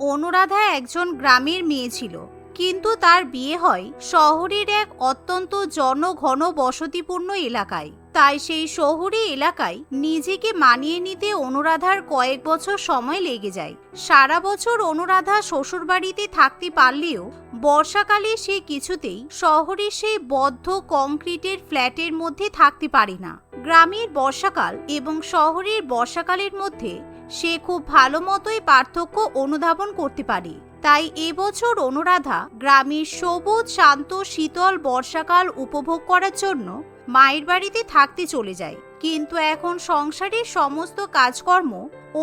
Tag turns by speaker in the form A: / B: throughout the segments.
A: অনুরাধা একজন গ্রামের মেয়ে ছিল, কিন্তু তার বিয়ে হয় শহরের এক অত্যন্ত জনঘন বসতিপূর্ণ এলাকায়। তাই সেই শহুরে এলাকায় নিজেকে মানিয়ে নিতে অনুরাধার কয়েক বছর সময় লেগে যায়। সারা বছর অনুরাধা শ্বশুরবাড়িতে থাকতে পারলেও বর্ষাকালে সে কিছুতেই শহরের সেই বদ্ধ কংক্রিটের ফ্ল্যাটের মধ্যে থাকতে পারে না। গ্রামের বর্ষাকাল এবং শহরের বর্ষাকালের মধ্যে সে খুব ভালো মতোই পার্থক্য অনুধাবন করতে পারে। তাই এবছর অনুরাধা গ্রামের সবুজ শান্ত শীতল বর্ষাকাল উপভোগ করার জন্য মায়ের বাড়িতে থাকতে চলে যায়। কিন্তু এখন সংসারের সমস্ত কাজকর্ম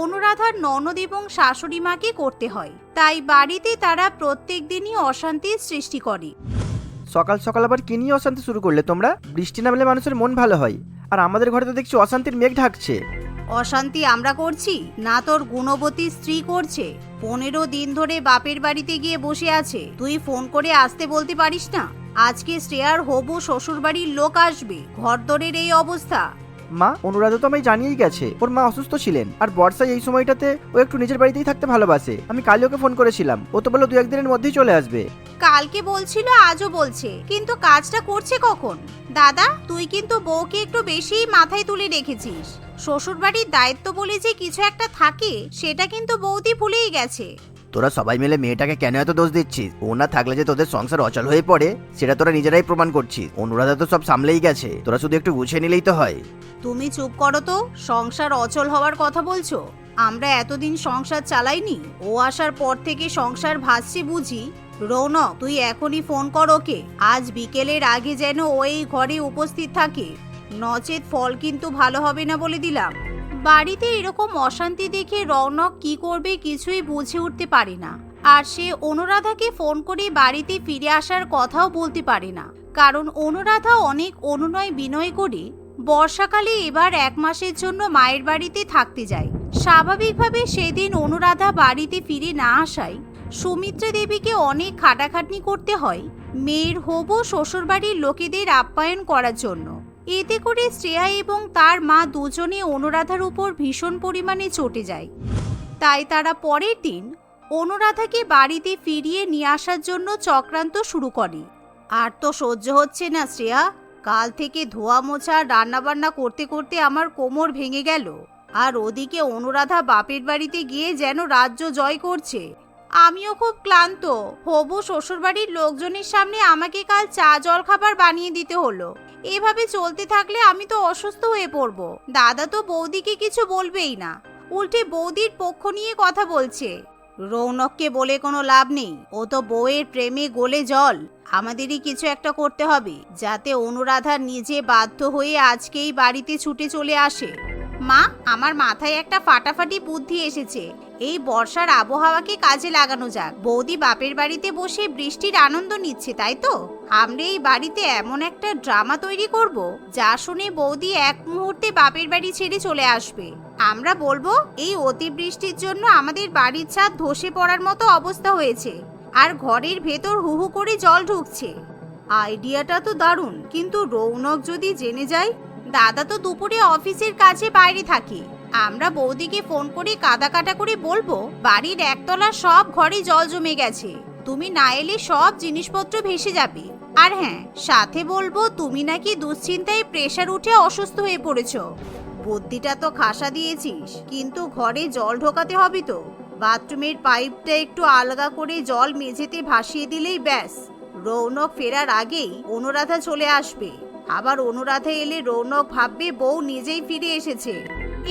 A: অনুরাধার ননদ এবং শাশুড়ি মাকে করতে হয়। তাই বাড়িতে তারা প্রত্যেক দিনই অশান্তির সৃষ্টি করে।
B: সকাল সকাল আবার কি নিয়ে অশান্তি শুরু করলে তোমরা? বৃষ্টি নামলে মানুষের মন ভালো হয়, আর আমাদের ঘরে তো দেখছি অশান্তির মেঘ ঢাকছে।
A: অশান্তি আমরা করছি না, তোর গুণবতী স্ত্রী করছে। 15 দিন ধরে বাপের বাড়িতে গিয়ে বসে আছে, তুই ফোন করে আসতে বলতে পারিস না? আজকে শ্রেয়ার হবু শ্বশুর বাড়ির লোক আসবে, ঘরদরের এই অবস্থা।
B: মা, অনুরাধা তো আমায় জানিয়েই গেছে ওর মা অসুস্থ ছিলেন, আর বর্ষায় এই সময়টাতে ও একটু নিজের বাড়িতেই থাকতে ভালোবাসে। আমি কালই ওকে ফোন করেছিলাম, ও তো বললো 2-1 দিনের মধ্যেই চলে আসবে।
A: কালকে বলছিল, আজও বলছে, কিন্তু কাজটা করছে কখন? দাদা, তুই কিন্তু বউকে একটু বেশিই মাথায় তুলে রেখেছিস। শ্বশুর বাড়ির দায়িত্ব বলে যে কিছু একটা থাকে, সেটা কিন্তু বৌদি ভুলেই গেছে।
B: তোরা সবাই মিলে মেয়েটাকে কেন এত দোষ দিচ্ছিস? ও না থাকলে যে তোদের সংসার অচল হয়ে পড়ে সেটা তোরা নিজেরাই প্রমাণ করছিস। অনুরাধা তো সব সামলেই গেছে, তোরা শুধু একটু গুছিয়ে নিলেই তো হয়।
A: তুমি চুপ করো তো। সংসার অচল হওয়ার কথা বলছো? আমরা এতদিন সংসার চালাইনি? ও আসার পর থেকে সংসার ভাসছে বুঝি। রৌনক, তুই এখনই ফোন কর ওকে। আজ বিকেলের আগে যেন ও এই ঘরে উপস্থিত থাকে, নচেত ফল কিন্তু ভালো হবে না বলে দিলাম। বাড়িতে এরকম অশান্তি দেখে রৌনক কি করবে কিছুই বুঝে উঠতে পারে না। আর সে অনুরাধাকে ফোন করে বাড়িতে ফিরে আসার কথাও বলতে পারে না, কারণ অনুরাধা অনেক অনুনয় বিনয় করে বর্ষাকালে এবার 1 মাসের জন্য মায়ের বাড়িতে থাকতে যায়। স্বাভাবিকভাবে সেদিন অনুরাধা বাড়িতে ফিরে না আসায় সুমিত্রা দেবীকে অনেক খাটাখাটনি করতে হয় মেয়ের হবু শ্বশুরবাড়ির লোকেদের আপ্যায়ন করার জন্য। এতে করে শ্রেয়া এবং তার মা দুজনে অনুরাধার উপর ভীষণ পরিমাণে চটে যায়। তাই তারা পরের দিন অনুরাধাকে বাড়িতে ফিরিয়ে নিয়ে আসার জন্য চক্রান্ত শুরু করে। আর তো সহ্য হচ্ছে না শ্রেয়া, কাল থেকে ধোয়া মোছা রান্নাবান্না করতে করতে আমার কোমর ভেঙে গেল। আর ওদিকে অনুরাধা বাপের বাড়িতে গিয়ে যেন রাজ্য জয় করছে। আমিও খুব ক্লান্ত। হবু শ্বশুরবাড়ির লোকজনের সামনে আমাকে কাল চা জল খাবার বানিয়ে দিতে হলো। এভাবে চলতে থাকলে আমি তো অসুস্থ হয়ে পড়ব। দাদা তো বৌদিকে কিছু বলবেই না, উল্টে বৌদির পক্ষ নিয়ে কথা বলছে। রৌনককে বলে কোনো লাভ নেই, ও তো বউয়ের প্রেমে গলে জল। আমাদেরই কিছু একটা করতে হবে, যাতে অনুরাধা নিজে বাধ্য হয়ে আজকেই বাড়িতে ছুটে চলে আসে। মা, আমার মাথায় একটা ফাটাফাটি বুদ্ধি এসেছে। এই বর্ষার আবহাওয়াকে কাজে লাগানো যাক। বৌদি বাপের বাড়িতে বসে বৃষ্টির আনন্দ নিচ্ছে, তাই তো? আমরা এই বাড়িতে এমন একটা ড্রামা তৈরি করব, যা শুনে বৌদি এক মুহূর্তে বাপের বাড়ি ছেড়ে চলে আসবে। আমরা বলবো, এই অতিবৃষ্টির জন্য আমাদের বাড়ির ছাদ ধসে পড়ার মতো অবস্থা হয়েছে, আর ঘরের ভেতর হুহু করে জল ঢুকছে। আইডিয়াটা তো দারুণ, কিন্তু রৌনক যদি জেনে যায়? দাদা তো দুপুরে অফিসের কাছে বাইরে থাকে। আমরা বৌদিকে ফোন করে কাদা কাটা করে বলবো বাড়ির একতলা সব ঘরে জল জমে গেছে, তুমি না এলে সব জিনিসপত্র ভেসে যাবে। আর হ্যাঁ, সাথে বলবো তুমি নাকি দুশ্চিন্তায় প্রেসার উঠে অসুস্থ হয়ে পড়েছ। বুদ্ধিটা তো খাসা দিয়েছিস, কিন্তু ঘরে জল ঢোকাতে হবে তো। বাথরুমের পাইপটা একটু আলগা করে জল মেঝেতে ভাসিয়ে দিলেই ব্যাস। রৌনক ফেরার আগেই অনুরাধা চলে আসবে। আবার অনুরাধা এলে রৌনক ভাববে বউ নিজেই ফিরে এসেছে।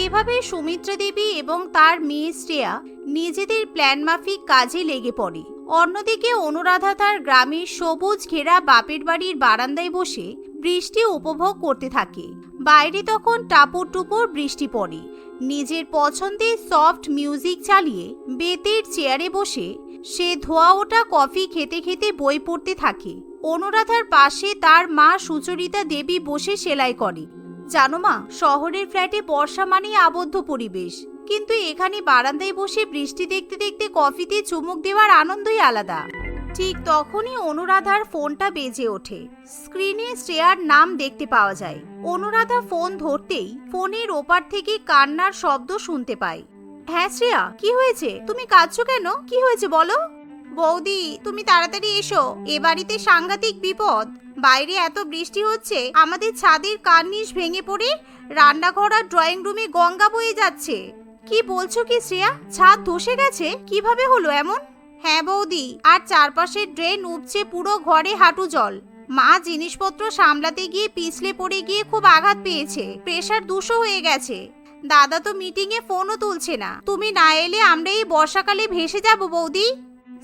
A: এভাবে সুমিত্রা দেবী এবং তার মেয়ে শ্রেয়া নিজেদের প্ল্যান মাফিক কাজে লেগে পড়ে। অন্যদিকে অনুরাধা তার গ্রামের সবুজ ঘেরা বাপের বাড়ির বারান্দায় বসে বৃষ্টি উপভোগ করতে থাকে। বাইরে তখন টাপুর টুপুর বৃষ্টি পড়ে। নিজের পছন্দের সফট মিউজিক চালিয়ে বেতের চেয়ারে বসে সে ধোয়া ওঠা কফি খেতে খেতে বই পড়তে থাকে। অনুরাধার পাশে তার মা সুচরিতা দেবী বসে সেলাই করে। জানো মা, শহরের ফ্ল্যাটে বর্ষা মানেই আবদ্ধ পরিবেশ, কিন্তু এখানে বারান্দায় বসে বৃষ্টি দেখতে দেখতে কফিতে চুমুক দেওয়ার আনন্দই আলাদা। ঠিক তখনই অনুরাধার ফোনটা বেজে ওঠে। স্ক্রিনে শ্রেয়ার নাম দেখতে পাওয়া যায়। অনুরাধা ফোন ধরতেই ফোনের ওপার থেকে কান্নার শব্দ শুনতে পায়। হ্যাঁ শ্রেয়া, কি হয়েছে? তুমি কাঁদছো কেন? কি হয়েছে বলো। বৌদি, তুমি তাড়াতাড়ি এসো, এ বাড়িতে সাংঘাতিক বিপদ। বাইরে এত বৃষ্টি হচ্ছে, আমাদের ছাদের কার্নিশ ভেঙে পড়ে রান্নাঘর আর ড্রয়িং রুমে গঙ্গা বয়ে যাচ্ছে। কি বলছো কি শ্রেয়া? ছাদ ধসে গেছে? কিভাবে হলো এমন? হ্যাঁ বৌদি, আর চারপাশের ড্রেন উপচে পুরো ঘরে হাঁটু জল। মা জিনিসপত্র সামলাতে গিয়ে পিছলে পড়ে গিয়ে খুব আঘাত পেয়েছে, প্রেসার 200 হয়ে গেছে। দাদা তো মিটিং এ ফোনও তুলছে না। তুমি না এলে আমরা এই বর্ষাকালে ভেসে যাব বৌদি।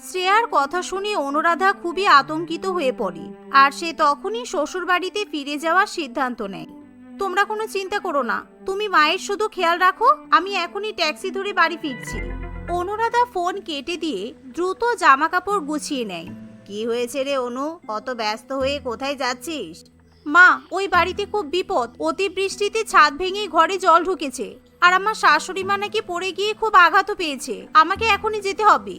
A: শ্রেয়ার কথা শুনে অনুরাধা খুবই আতঙ্কিত হয়ে পড়ে, আর সে তখনই শ্বশুর বাড়িতে ফিরে যাওয়ার সিদ্ধান্ত নেয়। তোমরা কোনো চিন্তা করো না, তুমি মায়ের শুধু খেয়াল রাখো, আমি এখনই ট্যাক্সি ধরে বাড়ি ফিরছি। অনুরাধা ফোন কেটে দিয়ে দ্রুত জামা কাপড় গুছিয়ে নেয়। কি হয়েছে রে অনু, অত ব্যস্ত হয়ে কোথায় যাচ্ছিস? মা, ওই বাড়িতে খুব বিপদ, অতিবৃষ্টিতে ছাদ ভেঙে ঘরে জল ঢুকেছে, আর আমার শাশুড়ি মা নাকি পড়ে গিয়ে খুব আঘাতও পেয়েছে। আমাকে এখনই যেতে হবে।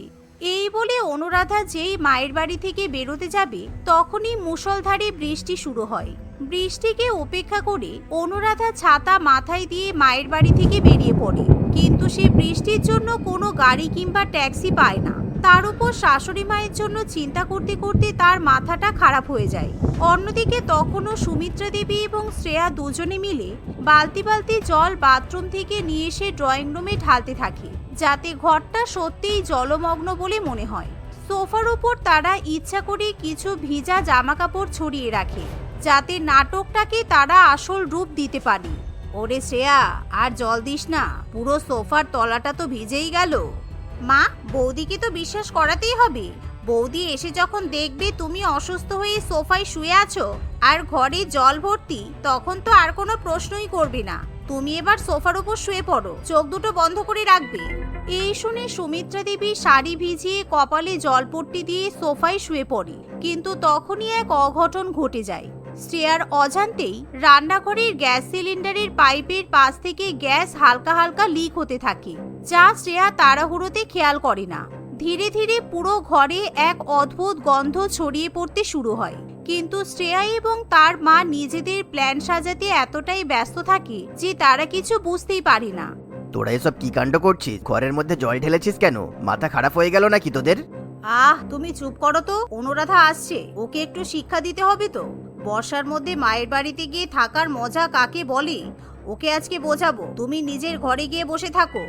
A: এই বলে অনুরাধা যেই মায়ের বাড়ি থেকে বেরোতে যাবে, তখনই মুষলধারে বৃষ্টি শুরু হয়। বৃষ্টিকে উপেক্ষা করে অনুরাধা ছাতা মাথায় দিয়ে মায়ের বাড়ি থেকে বেরিয়ে পড়ে, কিন্তু সে বৃষ্টির জন্য কোনো গাড়ি কিংবা ট্যাক্সি পায় না। তার উপর শাশুড়ি মায়ের জন্য চিন্তা করতে করতে তার মাথাটা খারাপ হয়ে যায়। অন্যদিকে তখনও সুমিত্রা দেবী এবং শ্রেয়া দুজনে মিলে বালতি বালতি জল বাথরুম থেকে নিয়ে এসে ড্রয়িং রুমে ঢালতে থাকে, যাতে ঘরটা সত্যিই জলমগ্ন বলে মনে হয়। সোফার উপর তারা ইচ্ছা করে কিছু ভিজা জামা কাপড় ছড়িয়ে রাখে, যাতে নাটকটাকে তারা আসল রূপ দিতে পারে। ওরে শ্রেয়া, আর জল দিস না, পুরো সোফার তলাটা তো ভিজেই গেল। মা, বৌদিকে তো বিশ্বাস করাতেই হবে। বৌদি এসে যখন দেখবে তুমি অসুস্থ হয়ে সোফায় শুয়ে আছো আর ঘরে জল ভর্তি, তখন তো আর কোনো প্রশ্নই করবে না। তুমি এবার সোফার উপর শুয়ে পড়ো, চোখ দুটো বন্ধ করে রাখবে। এই শুনে সুমিত্রা দেবী শাড়ি ভিজিয়ে কপালে জলপট্টি দিয়ে সোফায় শুয়ে পড়ে, কিন্তু তখনই এক অঘটন ঘটে যায়। শ্রেয়ার অজান্তেই রান্নাঘরের গ্যাস সিলিন্ডারের পাইপের পাশ থেকে গ্যাস হালকা হালকা লিক হতে থাকে, যা শ্রেয়া তাড়াহুড়োতে খেয়াল করে না। ধীরে ধীরে পুরো ঘরে এক অদ্ভুত গন্ধ ছড়িয়ে পড়তে শুরু হয়, কিন্তু শ্রেয়া এবং তার মা নিজেদের প্ল্যান সাজাতে এতটাই ব্যস্ত থাকে যে তারা কিছু বুঝতেই পারে না।
B: তোরা এসব কি কাণ্ড করছিস? ঘরের মধ্যে জল ঢেলেছিস কেন? মাথা খারাপ হয়ে গেল নাকি তোদের?
A: তুমি চুপ করো তো, অনুরাধা আসছে, ওকে একটু শিক্ষা দিতে হবে তো। বর্ষার মধ্যে মায়ের বাড়িতে গিয়ে থাকার মজা কাকে বলে, ওকে আজকে বোঝাবো। তুমি নিজের ঘরে গিয়ে বসে থাকো।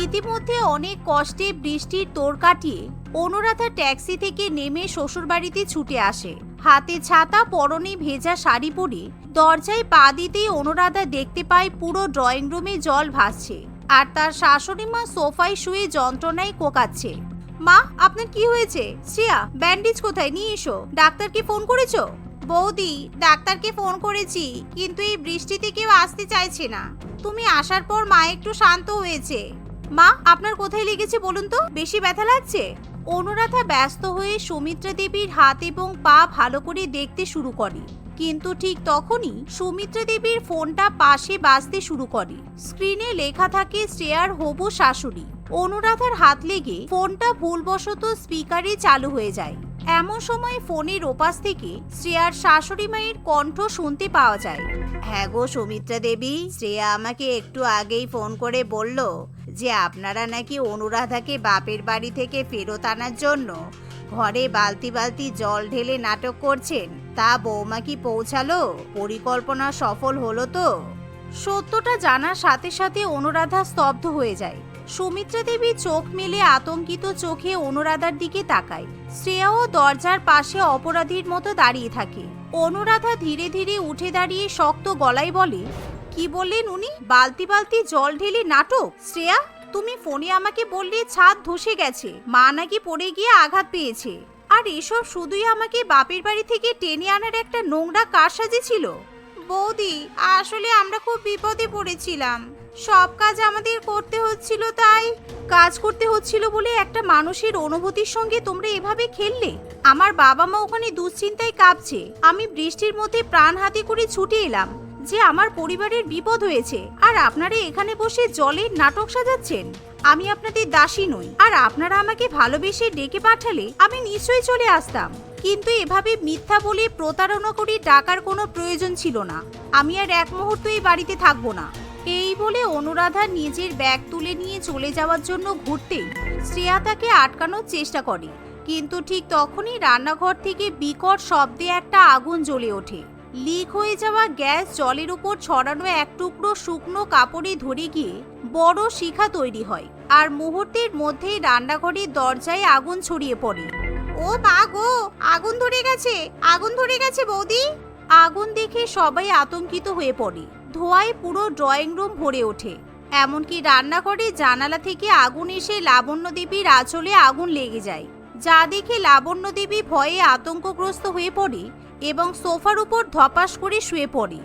A: ইতিমধ্যে অনেক কষ্টে বৃষ্টির তোড় কাটিয়ে অনুরাধা ট্যাক্সি থেকে নেমে শ্বশুরবাড়িতে ছুটে আসে। হাতে ছাতা, পরনে ভেজা শাড়ি পরে দরজায় পা দিতেই অনুরাধা দেখতে পায় পুরো ড্রয়িং রুমে জল ভাসছে, আর তার শাশুড়ি মা সোফায় শুয়ে যন্ত্রণায় কোকাচ্ছে। মা, আপনার কি হয়েছে? শ্রেয়া, ব্যান্ডেজ কোথায়? নিয়ে এসো। ডাক্তারকে ফোন করেছো? বৌদি, ডাক্তারকে ফোন করেছি, কিন্তু এই বৃষ্টিতে কেউ আসতে চাইছে না। তুমি আসার পর মা একটু শান্ত হয়েছে। মা, আপনার কোথায় লেগেছে বলুন তো? বেশি ব্যথা লাগছে? অনুরাধা ব্যস্ত হয়ে সুমিত্রা দেবীর হাত এবং পা ভালো করে দেখতে শুরু করে, কিন্তু ঠিক তখনই সুমিত্রা দেবীর ফোনটা পাশে বাজতে শুরু করে। স্ক্রিনে লেখা থাকে শ্রেয়ার হবু শাশুড়ি। অনুরাধার হাত লেগে ফোনটা ভুলবশত স্পিকারে চালু হয়ে যায়। এমন সময় ফোনের ওপাশ থেকে শ্রেয়ার শাশুড়ি মায়ের কণ্ঠ শুনতে পাওয়া যায়। হ্যাঁ গো সুমিত্রা দেবী, শ্রেয়া আমাকে একটু আগেই ফোন করে বলল যে আপনারা নাকি অনুরাধাকে বাপের বাড়ি থেকে ফেরত আনার জন্য ঘরে বালতি বালতি জল ঢেলে নাটক করছেন। তা বৌমা কি পৌঁছালো? পরিকল্পনা সফল হলো তো? সত্যটা জানার সাথে সাথে অনুরাধা স্তব্ধ হয়ে যায়। সুমিত্রা দেবী চোখ মেলে আতঙ্কিত চোখে অনুরাধার দিকে তাকায়। শ্রেয়াও দরজার পাশে অপরাধীর মতো দাঁড়িয়ে থাকে। অনুরাধা ধীরে ধীরে উঠে দাঁড়িয়ে শক্ত গলায় বলে, কি বললেন উনি? বালতি বালতি জল ঢেলে নাটক? শ্রেয়া, তুমি ফোনে আমাকে বললে ছাদ ধসে গেছে, মা নাকি পড়ে গিয়ে আঘাত পেয়েছে, আর এসব শুধুই আমাকে বাপের বাড়ি থেকে টেনে আনার একটা নোংরা কারসাজি ছিল। বৌদি, আসলে আমরা খুব বিপদে পড়েছিলাম। সব কাজ আমাদের করতে হচ্ছিল, তাই কাজ করতে হচ্ছিল বলে একটা মানুষের অনুভূতির সঙ্গে তোমরা এভাবে খেললে। আমার বাবা মা ওখানে দুশ্চিন্তায় কাঁপছে, আমি বৃষ্টির মধ্যে প্রাণ হাতে করে ছুটে এলাম যে আমার পরিবারের বিপদ হয়েছে, আর আপনারা এখানে বসে জলের নাটক সাজাচ্ছেন। আমি আপনাদের দাসী নই, আর আপনারা আমাকে ভালোবেসে ডেকে পাঠালে আমি নিশ্চয়ই চলে আসতাম, কিন্তু এভাবে মিথ্যা বলে প্রতারণা করে টাকার কোনো প্রয়োজন ছিল না। আমি আর এক মুহূর্ত এই বাড়িতে থাকবো না। এই বলে অনুরাধা নিজের ব্যাগ তুলে নিয়ে চলে যাওয়ার জন্য ঘুরতেই শ্রেয়া তাকে আটকানোর চেষ্টা করে, কিন্তু ঠিক তখনই রান্নাঘর থেকে বিকট শব্দে একটা আগুন জ্বলে ওঠে। লিক হয়ে যাওয়া গ্যাস জলের উপর ছড়ানো এক টুকরো শুকনো কাপড়ে ধরে গিয়ে বড় শিখা তৈরি হয়, আর মুহূর্তের মধ্যেই রান্নাঘরের দরজায় আগুন ছড়িয়ে পড়ে। ও মা গো, আগুন ধরে গেছে, আগুন ধরে গেছে বৌদি। আগুন দেখে সবাই আতঙ্কিত হয়ে পড়ে। ধোঁয়ায় পুরো ড্রয়িং রুম ভরে ওঠে। এমনকি রান্নাঘরের জানালা থেকে আগুন এসে লাবণ্য দেবীর আঁচলে আগুন লেগে যায়, যা দেখে লাবণ্য দেবী ভয়ে আতঙ্কগ্রস্ত হয়ে পড়ে এবং সোফার উপর ধপাস করে শুয়ে পড়ে।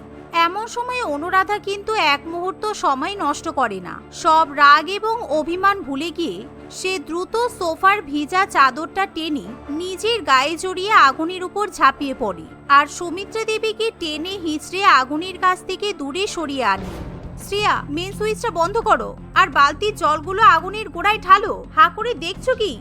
A: এমন সময় অনুরাধা কিন্তু এক মুহূর্ত সময় নষ্ট করে না। সব রাগ এবং অভিমান ভুলে গিয়ে সে দ্রুত সোফার ভিজা চাদরটা টেনে নিজের গায়ে জড়িয়ে আগুনের উপর ঝাঁপিয়ে পড়ে আর সুমিত্রা দেবীকে টেনে হিঁচড়ে আগুনের কাছ থেকে দূরে সরিয়ে আনে। শ্রেয়া, মেন সুইচটা বন্ধ করো আর বালতির জলগুলো আগুনের গোড়ায় ঢালো। হা করে দেখছো কি?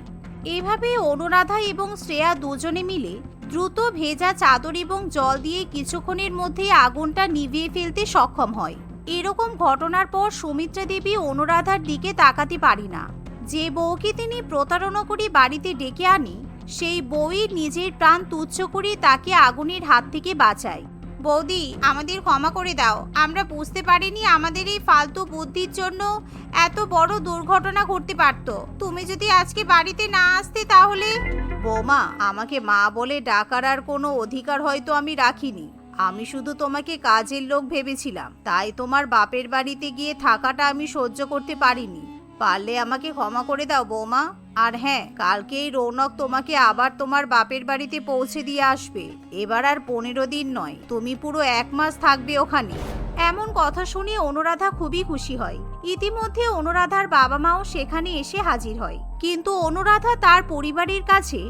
A: এভাবে অনুরাধা এবং শ্রেয়া দুজনে মিলে দ্রুত ভেজা চাদর এবং জল দিয়ে কিছুক্ষণের মধ্যে আগুনটা নিভিয়ে ফেলতে সক্ষম হয়। এরকম ঘটনার পর সুমিত্রা দেবী অনুরাধার দিকে তাকাতে পারি না। যে বউকে তিনি প্রতারণা করে বাড়িতে ডেকে আনি, সেই বউই নিজের প্রাণ তুচ্ছ করে তাকে আগুনের হাত থেকে বাঁচায়। বৌদি, আমাদের ক্ষমা করে দাও, আমরা বুঝতে পারিনি আমাদের এই ফালতু বুদ্ধির জন্য এত বড় দুর্ঘটনা ঘটতে পারত। তুমি যদি আজকে বাড়িতে না আসতে তাহলে। বৌমা, আমাকে মা বলে ডাকার আর কোনো অধিকার হয়তো আমি রাখিনি। আমি শুধু তোমাকে কাজের লোক ভেবেছিলাম, তাই তোমার বাপের বাড়িতে গিয়ে থাকাটা আমি সহ্য করতে পারিনি। পারলে আমাকে ক্ষমা করে দাও বৌমা। আর হ্যাঁ, কালকেই রৌনক তোমাকে আবার তোমার বাপের বাড়িতে পৌঁছে দিয়ে আসবে। এবার আর 15 দিন নয়, তুমি পুরো 1 মাস থাকবে ওখানে। এমন কথা শুনে অনুরাধা খুবই খুশি হয়। ইতিমধ্যে অনুরাধার বাবা মাও সেখানে এসে হাজির হয়, কিন্তু অনুরাধা তার পরিবারের কাছে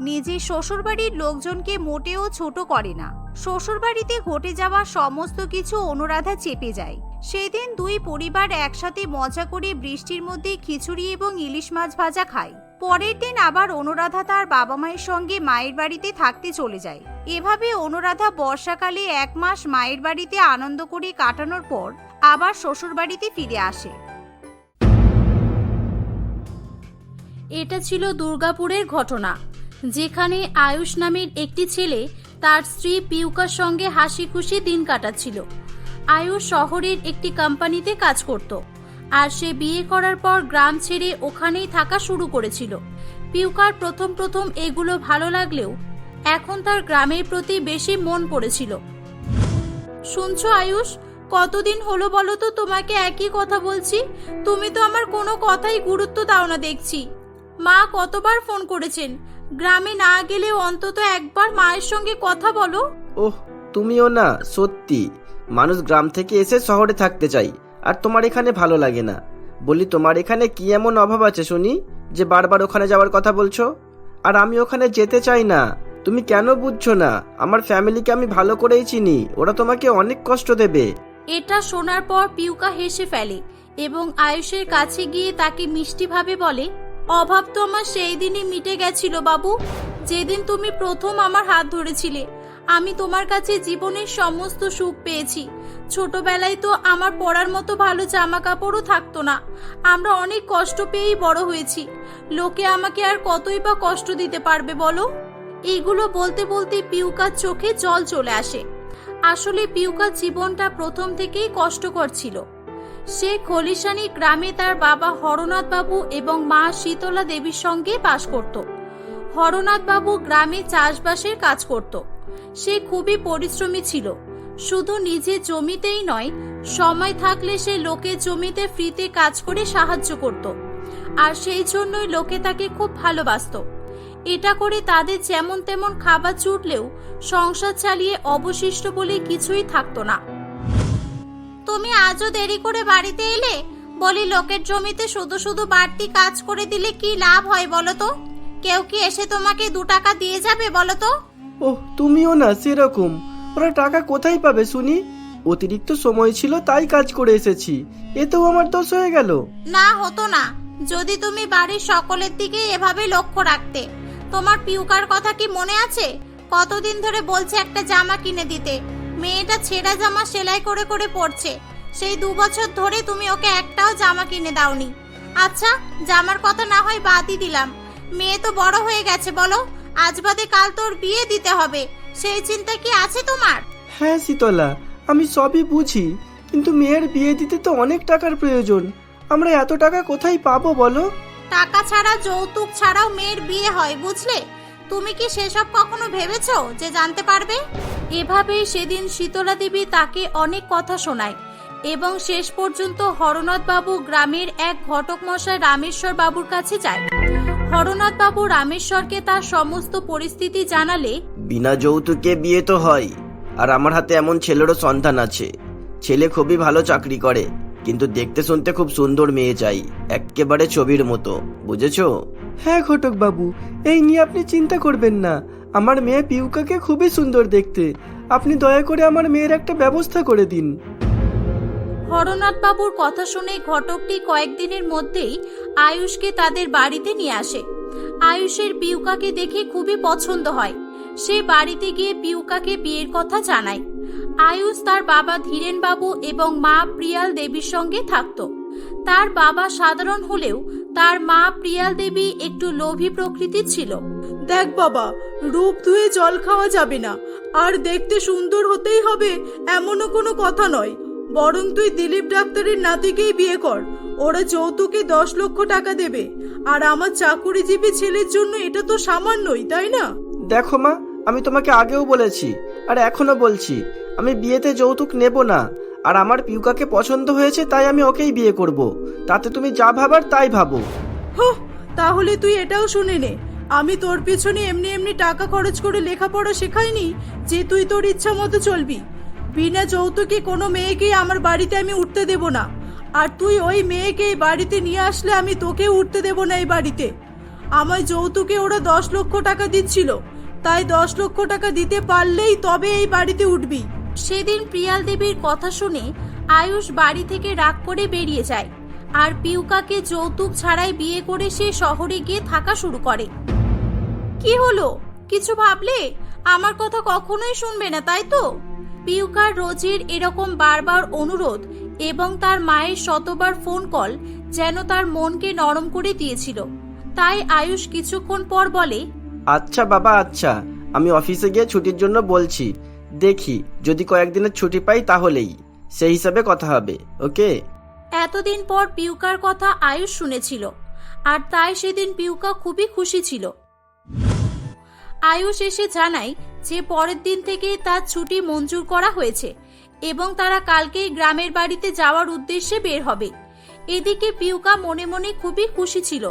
A: নিজের শ্বশুরবাড়ির লোকজনকে মোটেও ছোট করে না। শ্বশুরবাড়িতে ঘটে যাওয়া সমস্ত কিছু অনুরাধা চেপে যায়। সেদিন দুই পরিবার একসাথে মজা করে বৃষ্টির মধ্যে খিচুড়ি এবং ইলিশ মাছ ভাজা খায়। পরের দিন আবার অনুরাধা তার বাবা মায়ের সঙ্গে মায়ের বাড়িতে থাকতে চলে যায়। এভাবে অনুরাধা বর্ষাকালে 1 মাস মায়ের বাড়িতে আনন্দ করে কাটানোর পর আবার শ্বশুর বাড়িতে ফিরে আসে।
C: এটা ছিল দুর্গাপুরের ঘটনা, যেখানে আয়ুষ নামের একটি ছেলে তার স্ত্রী পিউকার সঙ্গে হাসি খুশি দিন কাটাচ্ছিল। আয়ুষ শহরের একটি কোম্পানিতে কাজ করত, আর সে বিয়ে করার পর গ্রাম ছেড়ে ওখানেই থাকা শুরু করেছিল। পিউকার প্রথম এগুলো ভালো লাগলেও এখন তার গ্রামের প্রতি বেশি মন পড়েছিল। শুনছো আয়ুষ, কতদিন হলো বলো তো তোমাকে একই কথা বলছি, তুমি তো আমার কোনো কথাই গুরুত্ব দাও না দেখছি। মা কতবার ফোন করেছেন, গ্রামে না গেলেও অন্তত একবার মায়ের সঙ্গে কথা বলো।
D: ওহ, তুমিও না, সত্যি মানুষ গ্রাম থেকে এসে শহরে থাকতে চাই, আর তোমার এখানে ভালো লাগে না। বলি, তোমার এখানে কি এমন অভাব আছে শুনি যে বারবার ওখানে যাওয়ার কথা বলছো? আর আমি ওখানে যেতে চাই না। তুমি কেন বুঝছো না? আমার ফ্যামিলিকে আমি ভালো করেই চিনি, ওরা তোমাকে অনেক কষ্ট দেবে।
C: এটা শোনার পর পিউকা হেসে ফেলে এবং আয়ুষের কাছে গিয়ে তাকে মিষ্টিভাবে বলে, অভাব তো আমার সেই দিনই মিটে গেছিল বাবু, যেদিন তুমি প্রথম আমার হাত ধরেছিলে। আমি তোমার কাছে জীবনের সমস্ত সুখ পেয়েছি। ছোটবেলায় তো আমার পরার মতো ভালো জামা কাপড়ও থাকতো না। আমরা অনেক কষ্ট পেয়েই বড় হয়েছি। লোকে আমাকে আর কতই বা কষ্ট দিতে পারবে বলো? এইগুলো বলতে বলতে পিউকার চোখে জল চলে আসে। আসলে পিউকার জীবনটা প্রথম থেকেই কষ্টকর ছিল। সে খলিশানি গ্রামে তার বাবা হরনাথ বাবু এবং মা শীতলা দেবীর সঙ্গে বাস করত। হরনাথ বাবু গ্রামে চাষবাসের কাজ করত। সে খুবই পরিশ্রমী ছিল। শুধু নিজের জমিতেই নয়, সময় থাকলে সে লোকের জমিতে ফ্রিতে কাজ করে সাহায্য করত, আর সেই জন্যই লোকে তাকে খুব ভালোবাসত। এটা করে তাদের যেমন তেমন খাবার জুটলেও সংসার চালিয়ে অবশিষ্ট বলে কিছুই থাকতো না।
A: তুমি আজও দেরি করে বাড়িতে এলে? বলি, লোকের জমিতে শুধু শুধু বাড়তি কাজ করে দিলে কি লাভ হয় বলো তো? কেউ কি এসে তোমাকে 2 টাকা দিয়ে যাবে বলো তো?
D: ওহ, তুমিও না সেরকম। ওরা টাকা কোথায় পাবে শুনি? অতিরিক্ত সময় ছিল তাই কাজ করে এসেছি, এতেও আমার দোষ হয়ে গেল।
A: না, হতো না যদি তুমি বাড়ির সকলের দিকে এভাবে লক্ষ্য রাখতে। তোমার পিউকার কথা কি মনে আছে? কতদিন ধরে বলছে একটা জামা কিনে দিতে। মেয়েটা ছেঁড়া জামা সেলাই করে করে পরছে,
C: সেই 2 বছর ধরে তুমি ওকে একটাও জামা কিনে দাওনি। আচ্ছা, জামার কথা না হয় বাদই দিলাম, মেয়ে তো বড় হয়ে গেছে, বলো আজ বাদে কাল তোর বিয়ে দিতে হবে, সেই চিন্তা কি আছে তোমার?
D: হ্যাঁ শীতলা, আমি সবই বুঝি, কিন্তু মেয়ের বিয়ে দিতে তো অনেক টাকার প্রয়োজন। আমরা এত টাকা কোথায় পাবো বলো?
C: টাকা ছাড়া, যৌতুক ছাড়াও মেয়ের বিয়ে হয়, বুঝলে? তুমি কি সেসব কখনো ভেবেছো যে জানতে পারবে? এভাবেই সেদিন শীতলা দেবী তাকে অনেক কথা শোনায় এবং শেষ পর্যন্ত হরনাথ বাবু গ্রামের এক ঘটক মশাই রামেশ্বর বাবুর কাছে যায়। হরনাথ বাবু রামেশ্বরকে তার সমস্ত পরিস্থিতি জানালে
D: বিনা যৌতুকে বিয়ে তো হয়, আর আমার হাতে এমন ছেলেরও সন্তান আছে। ছেলে খুবই ভালো চাকরি করে, কিন্তু দেখতে শুনতে খুব সুন্দর মেয়ে চাই, একেবারে ছবির মতো, বুঝেছো? হ্যাঁ ঘটক বাবু, এই নিয়ে আপনি চিন্তা করবেন না। আমার মেয়ে পিউকাকে খুবই সুন্দর দেখতে, আপনি দয়া করে আমার মেয়ের একটা ব্যবস্থা করে দিন।
C: হরনাথ বাবুর কথা শুনে ঘটকটি কয়েকদিনের মধ্যেই আয়ুষকে তাদের বাড়িতে নিয়ে আসে। আয়ুষের পিউকাকে দেখে খুবই পছন্দ হয়। সে বাড়িতে গিয়ে পিউকাকে বিয়ের কথা জানায়। আয়ুষ তার বাবা ধীরেন বাবু এবং মা প্রিয়াল দেবীর সঙ্গে থাকত। তার বাবা সাধারণ হলেও তার মা প্রিয়াল দেবী একটু লোভী প্রকৃতির ছিল।
E: দেখ বাবা, রূপ ধুয়ে জল খাওয়া যাবে না, আর দেখতে সুন্দর হতেই হবে এমনও কোনো কথা নয়। বরং তুই দিলীপ ডাক্তারের নাতিকেই বিয়ে কর, ওরা যৌতুকে 10 লক্ষ টাকা দেবে, আর আমার চাকুরিজীবী ছেলের জন্য এটা তো সামান্যই, তাই না?
D: দেখো মা, আমি তোমাকে আগেও বলেছি আর এখনো বলছি, আমি বিয়েতে যৌতুক নেব না। আর আমার পিউকাকে পছন্দ হয়েছে, তাই আমি ওকেই বিয়ে করব। তাতে তুমি যা ভাবার তাই ভাবো।
E: তাহলে তুই এটাও শুনে নে, আমি তোর পিছনে এমনি এমনি টাকা খরচ করে লেখাপড়া শেখাইনি যে তুই তোর ইচ্ছা মতো চলবি। বিনা যৌতুকে কোনো মেয়েকেই আমার বাড়িতে আমি উঠতে দেব না, আর তুই ওই মেয়েকে বাড়িতে নিয়ে আসলে আমি তোকেও উঠতে দেব না এই বাড়িতে। আমার যৌতুকে ওরা 10 লক্ষ টাকা দিচ্ছিল, তাই 10 লক্ষ টাকা দিতে পারলেই তবে এই বাড়িতে উঠবি।
C: সেদিন প্রিয়াল দেবীর কথা শুনে আয়ুষ বাড়ি থেকে রাগ করে বেরিয়ে যায়, আর পিউকাকে যৌতুক ছাড়াই বিয়ে করে সে শহরে গিয়ে থাকা শুরু করে। কি হলো, কিছু ভাবলে? আমার কথা কখনোই শুনবে না, তাই তো? পিউকার রোজের এরকম বারবার অনুরোধ এবং তার মায়ের শতবার ফোন কল যেন তার মনকে নরম করে দিয়েছিল। তাই আয়ুষ কিছুক্ষণ পর বলে,
D: আচ্ছা বাবা, আচ্ছা, আমি অফিসে গিয়ে ছুটির জন্য বলছি। দেখি যদি কয়েকদিনের ছুটি পাই তাহলেই সেই হিসাবে কথা হবে, ওকে?
C: এতদিন পর পিউকার কথা আয়ুষ শুনেছিল, আর তাই সেদিন পিউকা খুবই খুশি ছিল। আয়ুষ এসে জানায় যে পরের দিন থেকে তার ছুটি মঞ্জুর করা হয়েছে এবং তারা কালকেই গ্রামের বাড়িতে যাওয়ার উদ্দেশ্যে বের হবে। এদিকে পিউকা মনে মনে খুবই খুশি ছিল,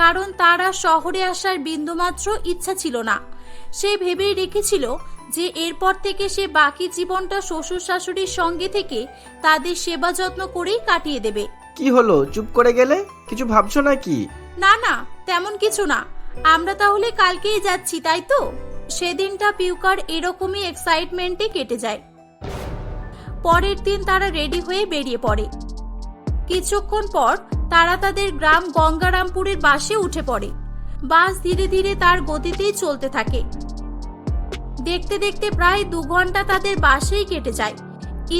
C: কারণ তারা শহরে আসার বিন্দুমাত্র ইচ্ছা ছিল না। সে ভেবেই রেখেছিল যে এরপর থেকে সে বাকি জীবনটা শ্বশুর শাশুড়ির সঙ্গে থেকে তাদের সেবা যত্ন করেই কাটিয়ে দেবে।
D: কি হলো, চুপ করে গেলে? কিছু ভাবছো নাকি?
C: না না, তেমন কিছু না। আমরা তাহলে কালকেই যাচ্ছি, তাই তো? সেদিনটা পিউকার এরকমই এক্সাইটমেন্টে কেটে যায়। পরের দিন তারা রেডি হয়ে বেরিয়ে পড়ে। কিছুক্ষণ পর তারা তাদের গ্রাম গঙ্গারামপুরের বাসে উঠে পড়ে। বাস ধীরে ধীরে তার গতিতেই চলতে থাকে। দেখতে দেখতে প্রায় 2 ঘন্টা তাদের বাসেই কেটে যায়।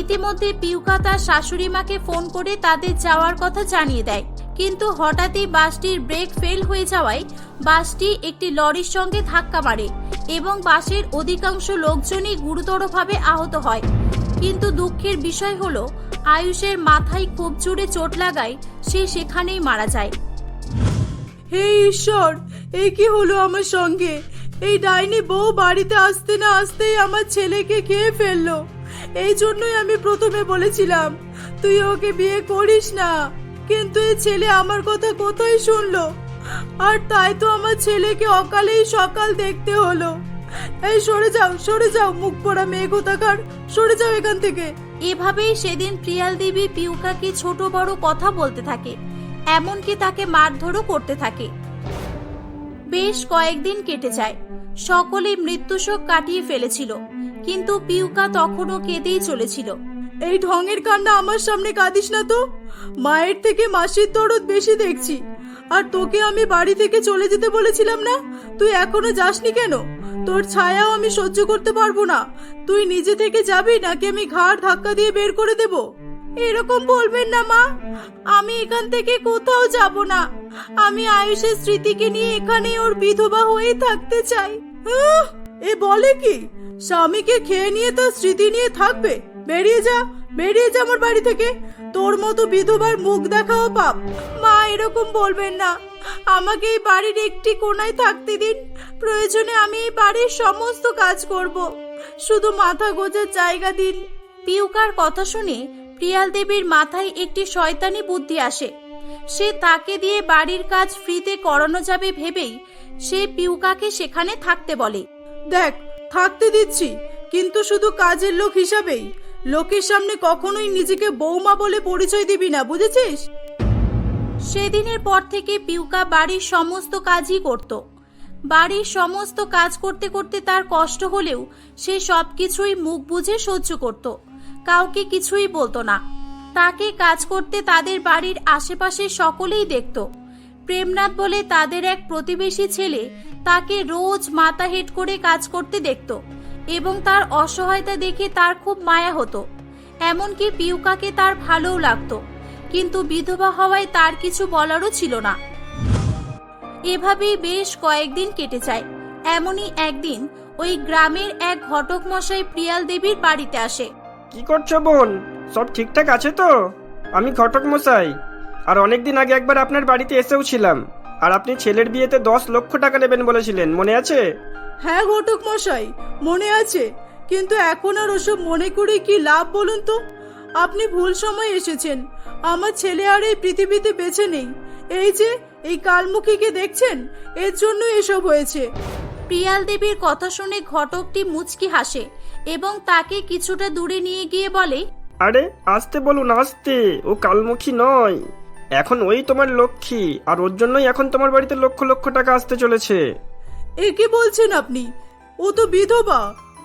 C: ইতিমধ্যে পিউকা তার শাশুড়ি মাকে ফোন করে তাদের যাওয়ার কথা জানিয়ে দেয়, কিন্তু হঠাৎই বাসটির ব্রেক ফেল হয়ে যাওয়ায় বাসটি একটি লরির সঙ্গে ধাক্কা মারে এবং বাসের অধিকাংশ লোকজনই গুরুতরভাবে আহত হয়। কিন্তু দুঃখের বিষয় হলো আয়ুষের মাথায় খুব জোরে চোট লাগায় সে সেখানেই মারা যায়।
E: হে ঈশ্বর, এই কি হলো আমার সঙ্গে? এই ডাইনি বউ বাড়িতে আসতে না আসতেই আমার ছেলেকে খেয়ে ফেললো। এই জন্যই আমি প্রথমে বলেছিলাম তুই ওকে বিয়ে করিস না, কিন্তু এই ছেলে আমার কথা কোথায় শুনলো, আর তাই তো আমার ছেলেকে অকালেই সকাল দেখতে হলো। এই সরে যাও মুখ পোড়া মেয়ে কোথাকার, সরে যাও এখান থেকে।
C: এভাবেই সেদিন প্রিয়াল দেবী পিউকাকে ছোট বড় কথা বলতে থাকে, এমনকি তাকে মারধরও করতে থাকে। বেশ কয়েকদিন কেটে যায়। সকলেই মৃত্যুশোক কাটিয়ে ফেলেছিল, কিন্তু পিউকা তখনও কেঁদেই চলেছিল।
E: এই ঢঙের কান্না আমার সামনে কাঁদিস না তো, মায়ের থেকে মাসির দরদ বেশি দেখছি। আর তোকে আমি বাড়ি থেকে চলে যেতে বলেছিলাম না, তুই এখনো যাসনি কেন? তোর ছায়াও আমি সহ্য করতে পারবো না। তুই নিজে থেকে যাবি নাকি আমি ঘাড় ধাক্কা দিয়ে বের করে দেব? এরকম বলবেন না মা, আমি এখান থেকে কোথাও যাব না। আমি আয়ুষের স্মৃতিকে নিয়ে এখানে ওর বিধবা হয়েই থাকতে চাই। এ বলে কি, স্বামীকে খেয়ে নিয়ে তার স্মৃতি নিয়ে থাকবে? বেরিয়ে যা, বেরিয়ে যা আমার বাড়ি থেকে। তোর মতো বিধবার মুখ দেখাও পাপ। মা এরকম বলবেন না, আমাকে এই বাড়ির একটি কোণায় থাকতে দিন। প্রয়োজনে আমি এই বাড়ির সমস্ত কাজ করব, শুধু মাথা গোজার জায়গা দিন।
C: পিউকার কথা শুনে প্রিয়াল দেবীর মাথায় একটি শয়তানি বুদ্ধি আসে। সে তাকে দিয়ে বাড়ির কাজ ফ্রিতে করানো যাবে ভেবেই সে পিউকাকে সেখানে থাকতে বলে।
E: দেখ, থাকতে দিচ্ছি, কিন্তু শুধু কাজের লোক হিসাবেই। লোকের সামনে কখনোই নিজেকে বৌমা বলে পরিচয় দিবি না, বুঝেছিস?
C: সেদিনের পর থেকে পিউকা বাড়ির সমস্ত কাজই করত। বাড়ির সমস্ত কাজ করতে করতে তার কষ্ট হলেও সে সবকিছুই মুখ বুজে সহ্য করত, কাউকে কিছুই বলতো না। তাকে কাজ করতে তাদের বাড়ির আশেপাশে সকলেই দেখত। প্রেমনাথ বলে তাদের এক প্রতিবেশী ছেলে তাকে রোজ মাথা হেট করে কাজ করতে দেখত এবং তার অসহায়তা দেখে তার খুব মায়া হতো। এমনকি পিউকাকে তার ভালোও লাগতো, কিন্তু বিধবা হওয়ায় তার কিছু বলারও ছিল না। এভাবেই বেশ কয়েকদিন কেটে যায়। এমনই একদিন ওই গ্রামের এক ঘটক মশাই প্রিয়াল দেবীর বাড়িতে আসে।
D: কি করছো বোন? সব ঠিকঠাক আছে তো? আমি ঘটক মশাই, আর অনেকদিন আগে একবার আপনার বাড়িতে এসেও ছিলাম, আর আপনি ছেলের বিয়েতে 10 লক্ষ টাকা নেবেন বলেছিলেন, মনে আছে?
E: হ্যাঁ ঘটক মশাই, মনে আছে, কিন্তু এখন আর ওসব মনে করে কি লাভ বলুন তো? আপনি ভুল সময় এসেছেন। আমার ছেলে আর এই পৃথিবীতে বেঁচে নেই। এই যে এই কালমুখীকে দেখছেন, এর জন্য এসব হয়েছে।
C: প্রিয়াল দেবীর কথা শুনে ঘটকটি মুচকি হাসে এবং তাকে কিছুটা দূরে নিয়ে গিয়ে বলে,
D: আরে আসতে বলুন, আসতে। ও কালমুখী নয়, এখন ওই তোমার লক্ষ্মী, আর ওর জন্যই এখন তোমার বাড়িতে লক্ষ লক্ষ টাকা আসতে চলেছে।
E: এ কি বলছেন আপনি? ও তো বিধবা,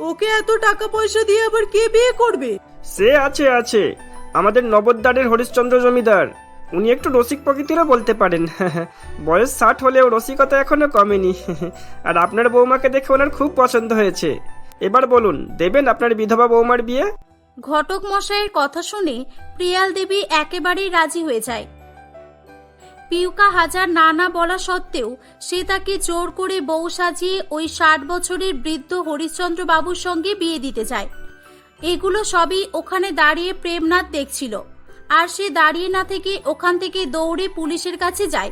E: ওকে এত টাকা পয়সা দিয়ে আবার কে বিয়ে করবে?
D: সে আছে, আমাদের নবদ্বারের হরিশ্চন্দ্র জমিদার। উনি একটু রসিক প্রকৃতিরও বলতে পারেন। বয়স 60 হলেও রসিকতা এখনো কমেনি। আর আপনার বৌমাকে দেখে ওনার খুব পছন্দ হয়েছে। এবার বলুন, দেবেন আপনার বিধবা বৌমার বিয়ে?
C: ঘটক মশাইয়ের কথা শুনে প্রিয়াল দেবী একেবারেই রাজি হয়ে যায়। পিউকা হাজার না না বলা সত্ত্বেও সে তাকে জোর করে বউ সাজিয়ে ওই 60 বছরের বৃদ্ধ হরিশ্চন্দ্র বাবুর সঙ্গে বিয়ে দিতে যায়। এগুলো সবই ওখানে দাঁড়িয়ে প্রেমনাথ দেখছিল, আর সে দাঁড়িয়ে না থেকে ওখান থেকে দৌড়ে পুলিশের কাছে যায়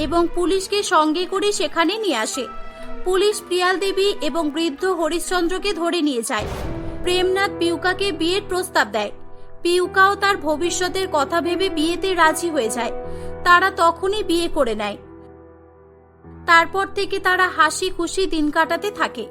C: এবং পুলিশকে সঙ্গে করে সেখানে নিয়ে আসে। পুলিশ প্রিয়াল দেবী এবং বৃদ্ধ হরিশ্চন্দ্রকে ধরে নিয়ে যায়। প্রেমনাথ পিউকাকে বিয়ের প্রস্তাব দেয়। পিউকাও তার ভবিষ্যতের কথা ভেবে বিয়েতে রাজি হয়ে যায়। তারা তখনই বিয়ে করে নেয়। তারপর থেকে তারা হাসি খুশি দিন কাটাতে থাকে।